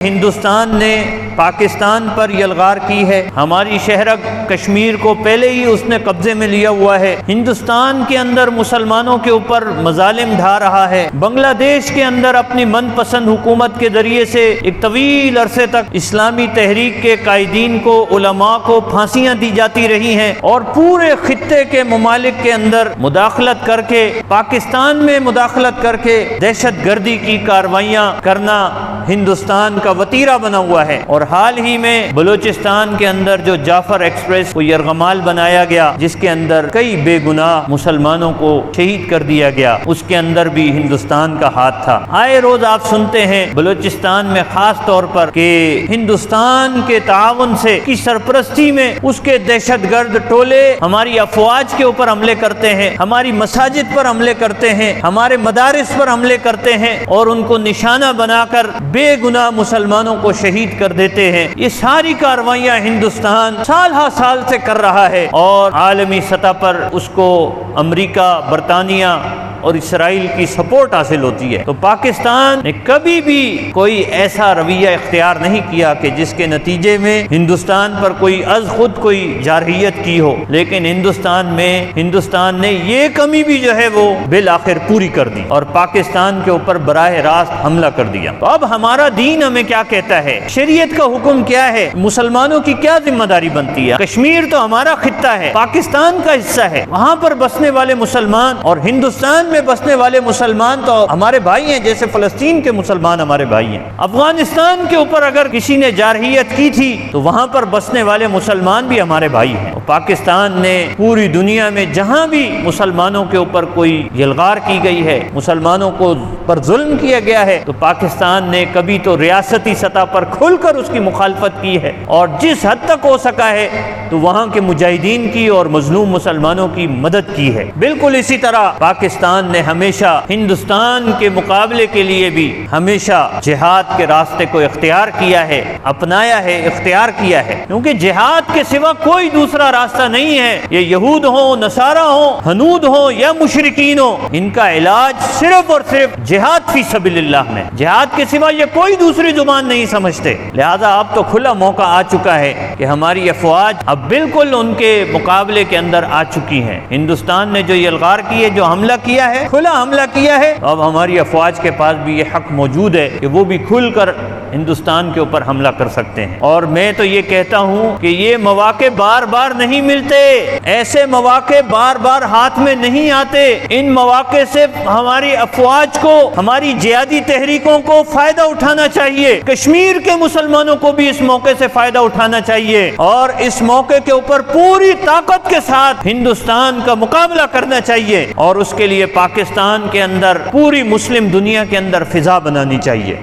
ہندوستان نے پاکستان پر یلغار کی ہے، ہماری شہر کشمیر کو پہلے ہی اس نے قبضے میں لیا ہوا ہے، ہندوستان کے اندر مسلمانوں کے اوپر مظالم ڈھا رہا ہے، بنگلہ دیش کے اندر اپنی من پسند حکومت کے ذریعے سے ایک طویل عرصے تک اسلامی تحریک کے قائدین کو، علماء کو پھانسیاں دی جاتی رہی ہیں، اور پورے خطے کے ممالک کے اندر مداخلت کر کے، پاکستان میں مداخلت کر کے دہشت گردی کی کارروائیاں کرنا ہندوستان کا وتیرہ بنا ہوا ہے۔ اور حال ہی میں بلوچستان کے اندر جو جعفر ایکسپریس کو یرغمال بنایا گیا، جس کے اندر کئی بے گناہ مسلمانوں کو شہید کر دیا گیا، اس کے اندر بھی ہندوستان کا ہاتھ تھا۔ آئے روز آپ سنتے ہیں بلوچستان میں خاص طور پر کہ ہندوستان کے تعاون سے، کی سرپرستی میں اس کے دہشت گرد ٹولے ہماری افواج کے اوپر حملے کرتے ہیں، ہماری مساجد پر حملے کرتے ہیں، ہمارے مدارس پر حملے کرتے ہیں، اور ان کو نشانہ بنا کر بے گناہ مسلمانوں کو شہید کر دیتے ہیں۔ یہ ساری کارروائیاں ہندوستان سال ہا سال سے کر رہا ہے، اور عالمی سطح پر اس کو امریکہ، برطانیہ اور اسرائیل کی سپورٹ حاصل ہوتی ہے۔ تو پاکستان نے کبھی بھی کوئی ایسا رویہ اختیار نہیں کیا کہ جس کے نتیجے میں ہندوستان پر کوئی از خود کوئی جارحیت کی ہو، لیکن ہندوستان نے یہ کمی بھی جو ہے وہ بالآخر پوری کر دی اور پاکستان کے اوپر براہ راست حملہ کر دیا۔ تو اب ہمارا دین ہمیں کیا کہتا ہے، شریعت کا حکم کیا ہے، مسلمانوں کی کیا ذمہ داری بنتی ہے؟ کشمیر تو ہمارا خطہ ہے، پاکستان کا حصہ ہے، وہاں پر بسنے والے مسلمان اور ہندوستان میں بسنے والے مسلمان تو ہمارے بھائی ہیں، جیسے فلسطین کے مسلمان ہمارے بھائی ہیں۔ افغانستان کے اوپر اگر کسی نے جارحیت کی تھی تو وہاں پر بسنے والے مسلمان بھی ہمارے بھائی ہیں۔ پاکستان نے پوری دنیا میں جہاں بھی مسلمانوں کے اوپر کوئی یلغار کی گئی ہے، مسلمانوں کو پر ظلم کیا گیا ہے، تو پاکستان نے کبھی تو ریاستی سطح پر کھل کر اس کی مخالفت کی ہے، اور جس حد تک ہو سکا ہے تو وہاں کے مجاہدین کی اور مظلوم مسلمانوں کی مدد کی ہے۔ بالکل اسی طرح پاکستان نے ہمیشہ ہندوستان کے مقابلے کے لیے بھی ہمیشہ جہاد کے راستے کو اختیار کیا ہے، اپنایا ہے، اختیار کیا ہے، کیونکہ جہاد کے سوا کوئی دوسرا راستہ نہیں ہے۔ یہ یہود ہوں، نصارہ ہوں، ہنود ہوں یا مشرکین ہوں، ان کا علاج صرف اور صرف جہاد فی سبیل اللہ میں، جہاد کے سوا یہ کوئی دوسری زبان نہیں سمجھتے۔ لہذا اب تو کھلا موقع آ چکا ہے کہ ہماری افواج اب بالکل ان کے مقابلے کے اندر آ چکی ہیں۔ ہندوستان نے جو یلغار کی ہے، جو حملہ کیا ہے، کھلا حملہ کیا ہے، اب ہماری افواج کے پاس بھی یہ حق موجود ہے کہ وہ بھی کھل کر ہندوستان کے اوپر حملہ کر سکتے ہیں۔ اور میں تو یہ کہتا ہوں کہ یہ مواقع بار بار نہیں ملتے، ایسے مواقع بار بار ہاتھ میں نہیں آتے۔ ان مواقع سے ہماری افواج کو، ہماری جہادی تحریکوں کو فائدہ اٹھانا چاہیے، کشمیر کے مسلمانوں کو بھی اس موقع سے فائدہ اٹھانا چاہیے، اور اس موقع کے اوپر پوری طاقت کے ساتھ ہندوستان کا مقابلہ کرنا چاہیے، اور اس کے لیے پاکستان کے اندر، پوری مسلم دنیا کے اندر فضا بنانی چاہیے۔